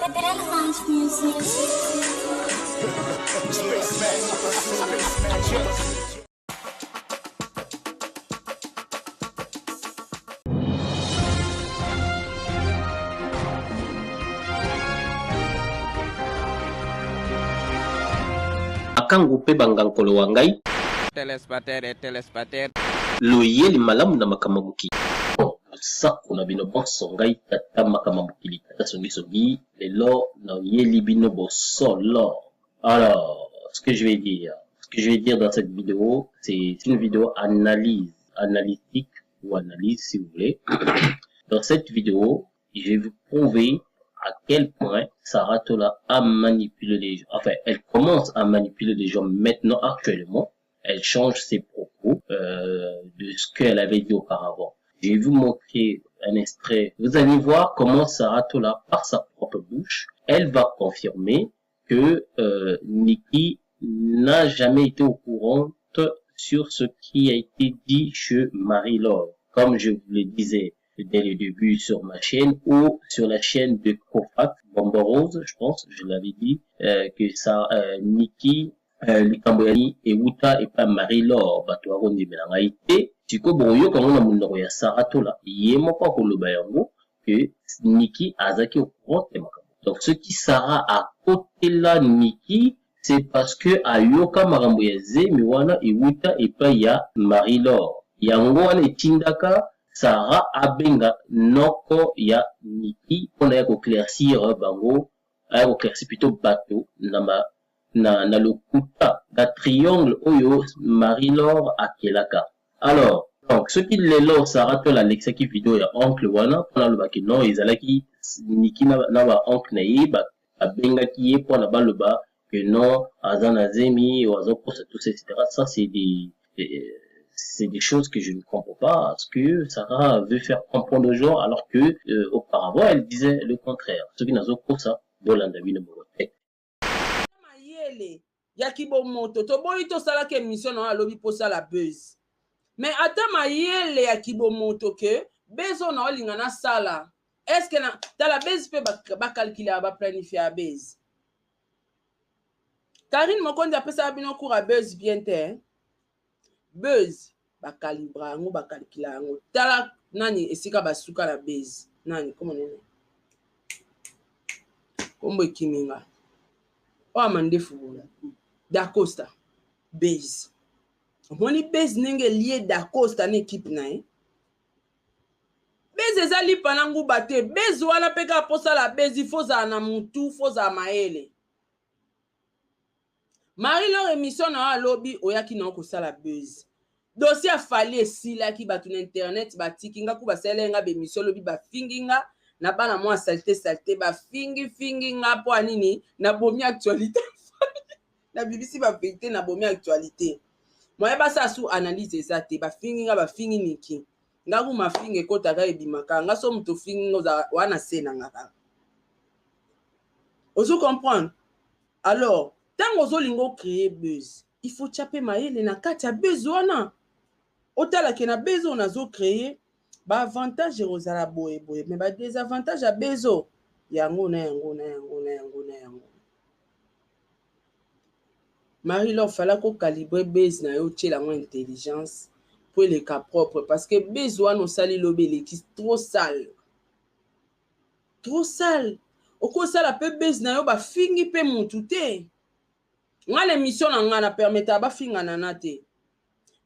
Renaissance music. Akangu pe bangankolo wangai Telespater loyeli malamu na makamabuki sako na bino bonso ngai tata makamabukili tata songi lelo na yeli bino bosolo. Alors ce que je vais dire dans cette vidéo, c'est une vidéo analytique ou analyse si vous voulez. Dans cette vidéo, je vais vous prouver à quel point Sarah Tola a manipulé les gens. Enfin, elle commence à manipuler les gens maintenant, actuellement. Elle change ses propos de ce qu'elle avait dit auparavant. Je vais vous montrer un extrait. Vous allez voir comment Sarah Tola, par sa propre bouche, elle va confirmer que Nikki n'a jamais été au courant sur ce qui a été dit chez Marie-Laure. Comme je vous le disais dès le début sur ma chaîne ou sur la chaîne de Kofak, Bomba Rose, je pense, je l'avais dit, que ça, Nikki, Likamboyani et Wuta et pas Marie-Laure, Batoaro Ndimelanga ite, tiko boyo quand on a mon ya Sarah Tola, yemo pas pour le bayango, que Nikki azaki au courant de Makamo. Donc, ce qui Sarah a côté là Nikki, c'est parce que ayoka marambo ya Zemi wana et Wuta et pas ya Marie-Laure. Yango wana etindaka Sarah abenga noko ya Nikki on a éclaircir bango, a éclaircir plutôt bateau na lokuta da triangle oyo Marie-Laure akelaka. Alors, donc ce qui lelo Sarah Tola lexaki vidéo ya oncle wana pona lo baki non ezalaki Nikki na ba oncle na yiba abenga ki ye pona ba loba que non azana zemi ou azokosa tout ça etc. Ça c'est des choses que je ne comprends pas, parce que Sarah veut faire comprendre aux gens alors que auparavant elle disait le contraire. Ce qui n'a pas ça, bolanda bino bote. Mayele yaki bo moto to boyi to sala ke mission na lobi posa la buzz. Mais ata mayele yaki bo moto ke bezo na olinga na sala. Est-ce que na dans la base peut ba calculer ba planifier la base. Karine Mokonde apesa bino cours à buzz bien te. Buzz ba calibra ngo ba calculer ngo tala nani esika basuka la base nani comment nene kombo kiminga o amande fubola da Costa base moni base nenge lié da Costa na équipe na base ezali panangu bate base wana peka posa la base il faut za na mutu faut za maele Marie-Laure émission na lobby oyaki na ko sala base dossier a fallu esila ki batu na internet batikinga ku baselenga be mission lobi ba finginga na bana moi salté ba finginga po anini na bomi actualité na BBC ba vérité na bomi actualité moi ba sa sous analyse ezate ba finginga ba fingi niki nga ku mafinge kota ga ebimaka nga so mto finginga wana sena ngaka ozo comprendre alors tant ozo lingo créer buzz il faut chaper maele na kati ya buzz wana otala ke na bezo nazo créer ba avantage rozala boye mais ba désavantage à bezo yango Marie-Laure fala ko calibrer base na yo tchela mo intelligence pour les cas propres parce que bezo no sali lobele qui trop sale oko sala pe base na yo ba fingi pe mutu te ngana émission na ngana permettre ba finga na te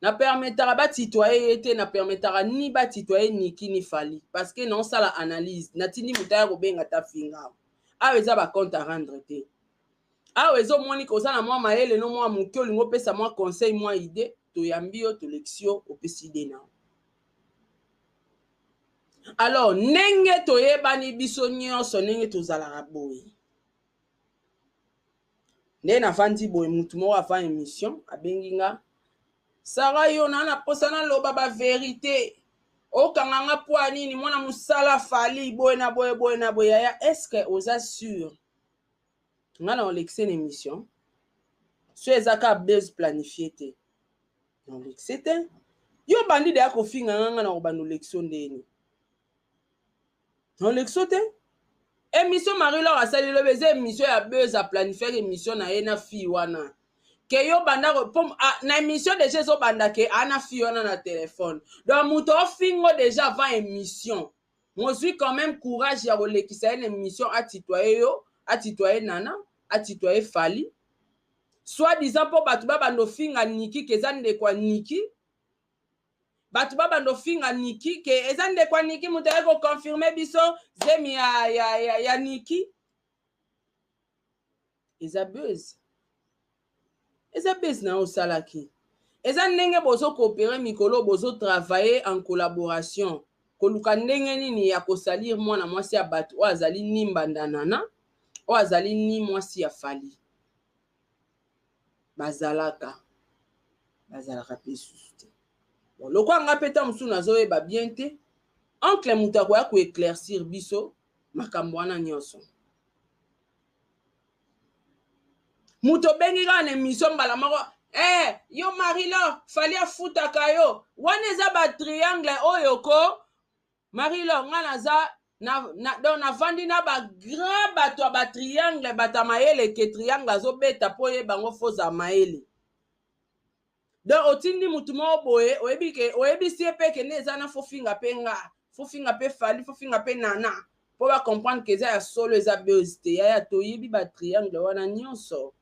na permettra ba titoyer ete na permettra ni ba titoyer Nikki ni Fali parce que non ça la analyse na tindi mutaya ko benga ta finga aweza ba compte à rendre te awezo moni ko ça na moi maele no moi muki olingo pesa moi conseil moi idée to yambi yo to lection opeside na alors nenge to yebani biso nyonso nenge to zala boye nde na fandi boye mutu mo afa émission abenginga Sarah yo na posana loba ba vérité o kanganga po nini mwana musala Fali boye na boye ya est-ce que oza sûr ngana on l'exé émission so ezaka base planifié te on l'exé te yo bandi de akofinga nganga na obano lection ndeni on l'exé te émission Marie-Laure asali lobe eza émission ya buzz a planifier émission na ye na fille wana ke yo banda na émission déjà zo banda ke ana fille wana na téléphone donc muto fingo déjà avant émission moi suis quand même courage ya kolekisa une émission atitoyer yo atitoyer nana atitoyer fali soit disant pour batu bando finga niki keza ndekwa niki batu bando finga niki ke eza ndekwa niki muto eko confirmer biso zemi ya niki eza buzz na osalaki eza ndenge bozo coopérer mikolo bozo travailler en collaboration koluka ndenge nini ya kosalir mwana mwasi ya batu o azali nimbanda nana o azali ni mwasi ya fali bazalaka pe susu te bon lokwa nga peta musu nazoyeba bien te oncle mutu akoya ko éclaircir biso makambo wana nyonso mutu obengi kaka na émission mbala moko yo Marie-Laure fali afutaka yo wana eza batriangle oyo ko Marie-Laure nga naza donc navandi na bagrand bato ya batriangle bata mayele ke triangle azobeta po ye bango foza mayele donc otindi mutu moko boye oyebisi ye mpe kende eza na fofinga mpe nga fofinga mpe fali fofinga mpe nana po bacomprendre ke eza ya solo eza buzz te yaya toyebi batriangle wana nyonso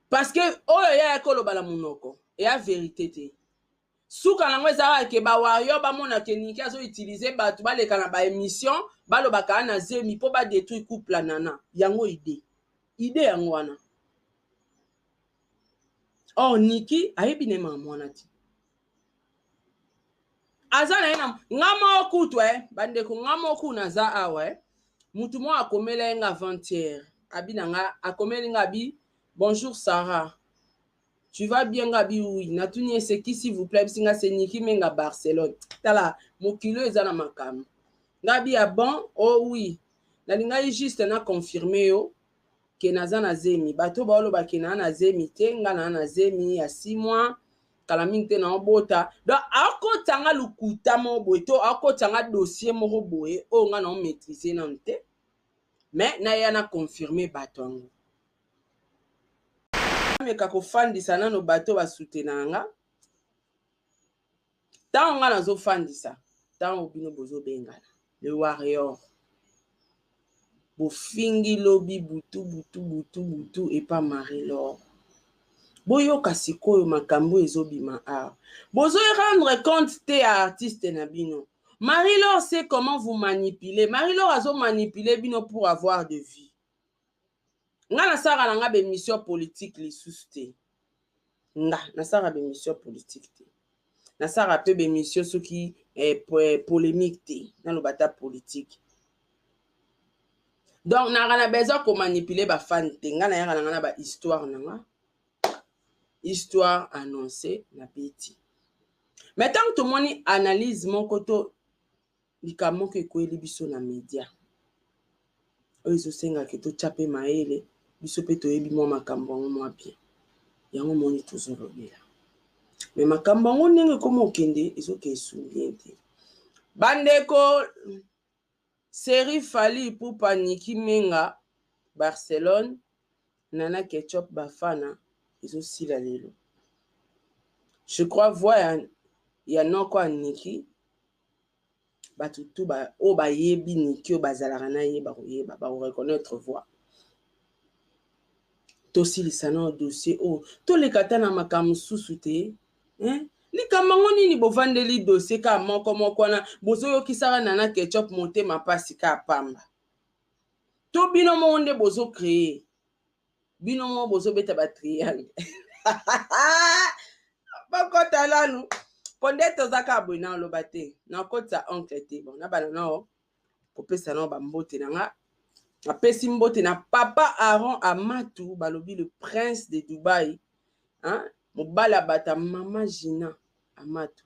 parce que oyo yaya koloba na monoko eya vérité te suka nango ezalaka ke bawario bamona ke niki azoutilize bato baleka na baémission balobaka na zemi mpo badétruire couple nana yango ide yango wana or niki ayebi ne mama mwana ti aza na ye na nga moko kutu bandeko nga moko naza awa mutu moko akomela ye nga avant-hier abi na nga akomeli nga abi bonjour Sarah tu vas bien Gabi oui natuni eseki s'il vous plaît bisinga c'est Niki menga Barcelone tala mokilo eza na makambo Gabi ah bon oh oui nalinga juste na confirmer yo ke naza na zemi bato baoloba ke na zemi te nga na zemi ya 6 mois kala mingi te na obota donc akotanga lukuta mo boye to akotanga dossier moko boye o nga na maîtriser na te mais na ya na confirmer bato ngo meka kofandisa nano bato basutena nga ntango nga nazofandisa ntango bino bozobengana le warrior bofingi lobi butu epa Marie-Laure boyoka sikoyo makambo ezobima awa bozoy rendre compte te ya artiste na bino Marie-Laure sait comment vous manipuler Marie-Laure azo manipuler bino pour avoir de vie nga nasara na nga bémission politique lisusu te nga nasara bémission politique te nasara pe bémission soki polémique te nalobata politique donc nanga na besoin ko manipuler ba fan te nga na yaka na ba histoire nanga histoire annoncée na beti mais tant que tomoni analyse moko to likambo ko ekoyeli biso na média oyo ezosenga ke tochape mayele biso pe toyebi mwa makambo yango mwa bien yango moni tozolobela mais makambo yango ndenge koma okende ezoke esungien te bandeko série Fally Ipupa Niki menga Barcelone Nana Ketchup bafana ezosila lelo je crois voix ya noko ya Niki batutu o bayebi Niki o bazalaka na ye bakoyeba bakoreconnaître voix tosilisa na dossier o toleka ta na makambo susu te likambo ngo nini bovandeli dossier ka moko wana bozoyokisaka Nana Ketchup motema pasi ka pamba to bino mo nde bozo créer bino mo bozobeta batriangle bakota lanu ponde tozaka boye na oloba te nakota oncle te bon na bana nao kopesa nao bambote na nga apesi mbote na papa Aaron Amatou balobi le prince de Dubaï mobala bata mama Gina Amatou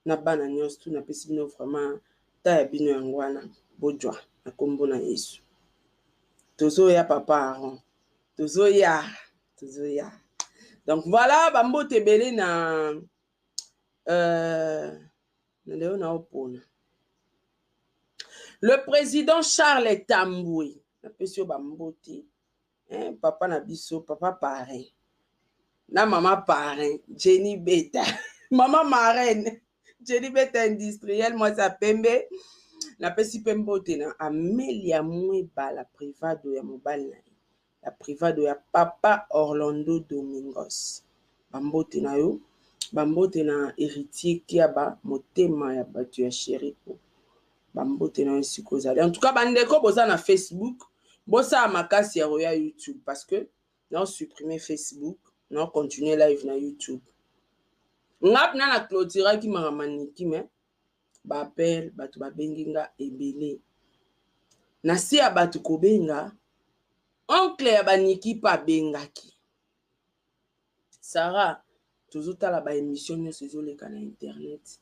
na bana nyonso tu napesi bino vraiment ta ya bino yango wana bojwa na kombo na Yesu tozoya papa Aaron tozoya donc voilà bambote belé na leo na opona Le président Charles Tamboué, papa Nabiso, papa parrain, na maman parrain, Jenny Beta, maman marraine, Jenny Beta industrielle, moi ça pembe, na pesi pembote na Amelia Mweba, la privado ya mobile na la privado ya papa Orlando Domingos, bambote na yo, bambote na héritier kiaba, motema ya batu ya chéri po. Bambote na sikozali. En tout cas, bandeko boza na Facebook, bosa makasi ya roya YouTube parce que non supprimer Facebook, non continuer live na YouTube. Ngap na clôture ki maramaniki me ba appel batu ba benginga ebele. Na si ya batu kobenga oncle ya baniki pa bengaki. Sarah tozotala ba émission nyonso ezoleka na internet.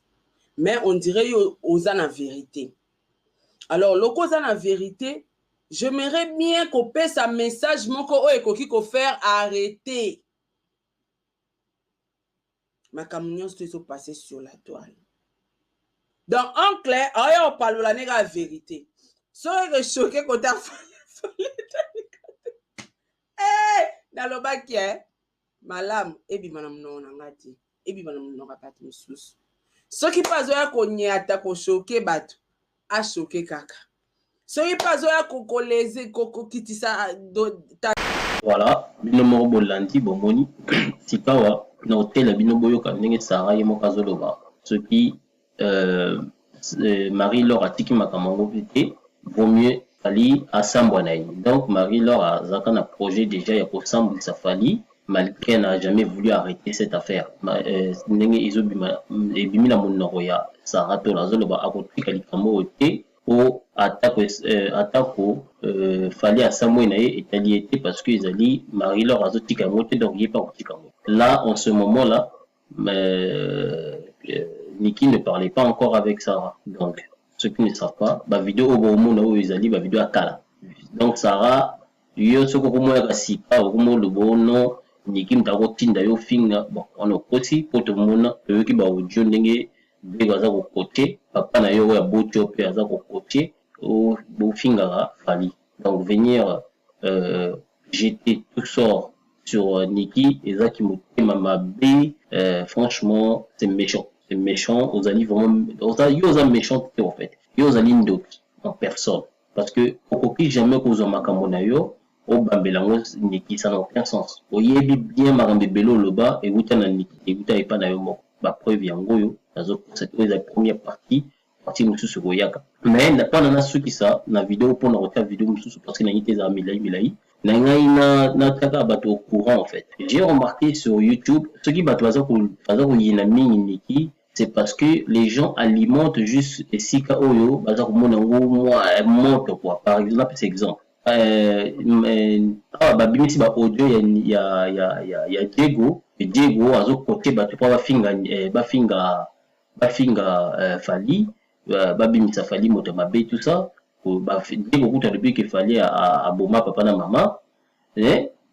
Mais on dirait yo oza na vérité. Alors, loko za na vérité, j'aimerais bien qu'on passe un message moko o ekoki ko faire arrêter. Ma camion se passer sur la toile. Donc, en clair, on parle de la nègre vérité. Soyez choqué quand t'as dans le bac, malam, ebi manam non ngati, ebi manam non kapati misusu. Ce qui passe à konye ata ko choqué batu. A choqué kaka. Soyez pas à kokoleze koko kitisa voilà, binomo bolandi bomoni sikawa na hotel binoboyo ka ndenge Sarah yemo kazoloba. Ce qui Marie-Laure atiki makamango vite vaut mieux fali asambwa na ye. Donc Marie-Laure a zaka na projet déjà ya kosambwa sa fali malgré n'a jamais voulu arrêter cette affaire. Ndenge izobima ebimi na monoro ya Sarah to lazoloba akotika likamo ote o atako fallait à Samuel et italiété parce que ils Marie-Laure azotika moté donc il pas kotika. Là en ce moment-là Niki ne parlait pas encore avec Sarah. Donc ceux qui ne savent pas, ba vidéo au moment où ils allaient ba vidéo à Kala. Donc Sarah yo soko komo ya sika komo le bono Niki mtako tinda yo finga bon on a aussi pour tout le monde eux qui ba audio ndenge begaza ko côté papa na yo ya bocho pe aza ko côté au finga fali. Donc venir jeter tout sort sur Niki et ça qui m'a bé franchement c'est méchant. C'est méchant, aux alliés vraiment aux méchants en fait. Aux alliés en personne parce que au jamais cause makamona yo au bambelango Niki ça n'a aucun sens. Oyebi bien marambe belo loba et wuta na Niki et wuta epa na yo mo ba preuve yango yo nazo cette la première partie mususu goyaka. Mais na pas na ceux qui ça na vidéo pour na refaire vidéo mususu parce que na yite za milai na ngai na taka bato au courant en fait. J'ai remarqué sur YouTube ceux qui bato baza ko yina mingi Niki c'est parce que les gens alimentent juste les sika oyo baza ko mona ngo monte quoi. Par exemple c'est exemple babimisi ba audio ya Diego et Diego azo côté bato pa bafinga fali babimisa fali moto mabe tout ça Diego kuta depuis que fallait à boma papa na maman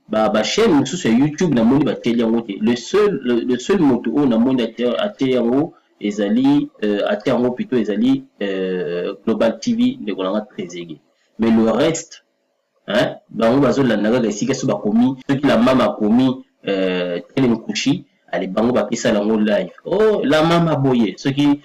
ba chaîne sur YouTube na moni ba teli yango te le seul moto o na moni até yango ezali até yango plutôt ezali Global TV de kolanga trésege mais le reste hein bango bazo la naga esika so bakomi ceux qui la mama komi telemkushi allez bango bakisa lango live oh la mama boye ceux qui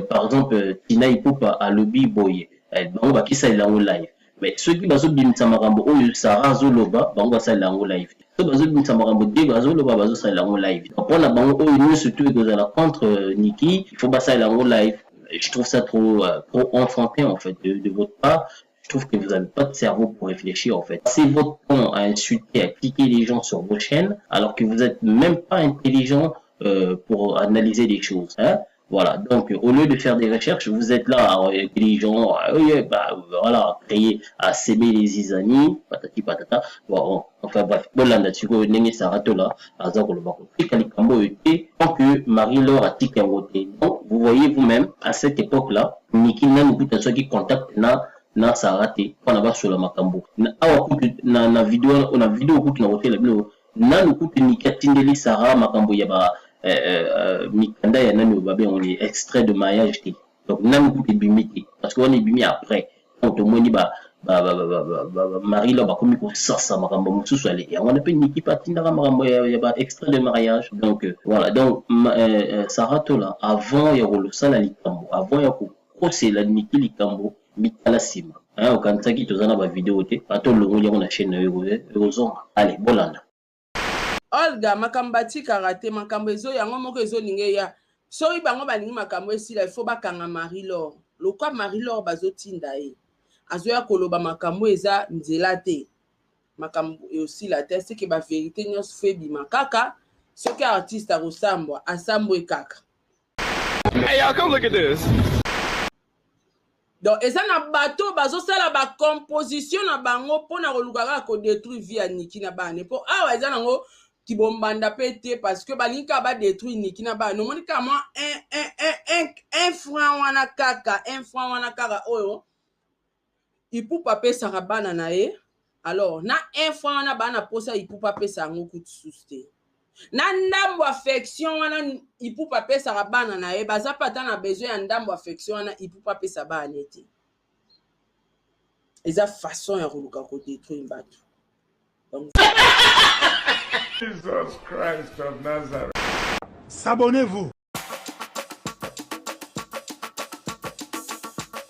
par exemple Tina Ipupa a lobby boye bango bakisa lango live mais ceux qui bazo bimisa makambo oyo Sarah zoloba bango basa lango live ceux bazo bimisa makambo de bazo loba bazo sa lango live pour na bango oyo nous surtout que la contre Niki il faut basa lango live. Je trouve ça trop enfantin en fait de votre part. Je trouve que vous n'avez pas de cerveau pour réfléchir en fait. C'est votre temps à insulter, à cliquer les gens sur vos chaînes alors que vous n'êtes même pas intelligent pour analyser les choses. Hein? Voilà, donc au lieu de faire des recherches, vous êtes là avec les gens, voilà, créer, à s'aimer les isani, patati patata. Bon, enfin bref, bon là, là-dessus, n'est-ce pas là, à Zagolo Bako. Tant que Marie-Laure a tique voté. Donc, vous voyez vous-même, à cette époque-là, Niki n'a nous coûte un qui contacte na Sarate, on a sur le Makambo. Na vidéo, on a vidéo coûte na hôtel, na nous coûte Niki Tindeli Sarah Makambo Yaba. Mikanda ya nani obabe on est extrait de mariage donc nani coûte bimité parce qu'on est bimé après donc tomoni mari là bakomi kosasa makambo mosusu ale yango wana mpe niki mpe atindaka makambo ya baextrait de mariage. Donc voilà, donc Sarah tola avant ya kolosala likambo, avant ya kokosela niki likambo mitala nsima okanisaki toza na bavideo te atolongoli yango na chaîne na yo ekozonga. Ale bolanda Olga makambo atikaka te, makambo ezo yango moko ezolinga ya soki bango balingi makambo esila ifo bakanga Marie-Laure lokwa Marie-Laure bazotinda ye azoya koloba makambo eza nzela te, makambo esila te seke baverité nyonso fo ebima kaka soki artiste akosambwa asambwe kaka. Hey y'all, come look at this. Donc eza na bato bazosala bacomposition na bango mpona koluka kaka kodétruire vie ya Niki na bana mpo awa eza nango kibombanda pe te parce que balingi kaka badétruire Niki na bana omoni kaka mwa un franc wana kaka oyo ipupa apesaka bana na ye. Alors na un franc wana bana posa ipupa apesa yango kutu susu te, na ndambo affection wana ipupa apesaka bana na ye baza pa ata na besoin ya ndambo affection wana ipupa apesa bana te. Eza façon ya koluka kodétruire bato. Jesus Christ of Nazareth. S'abonnez-vous.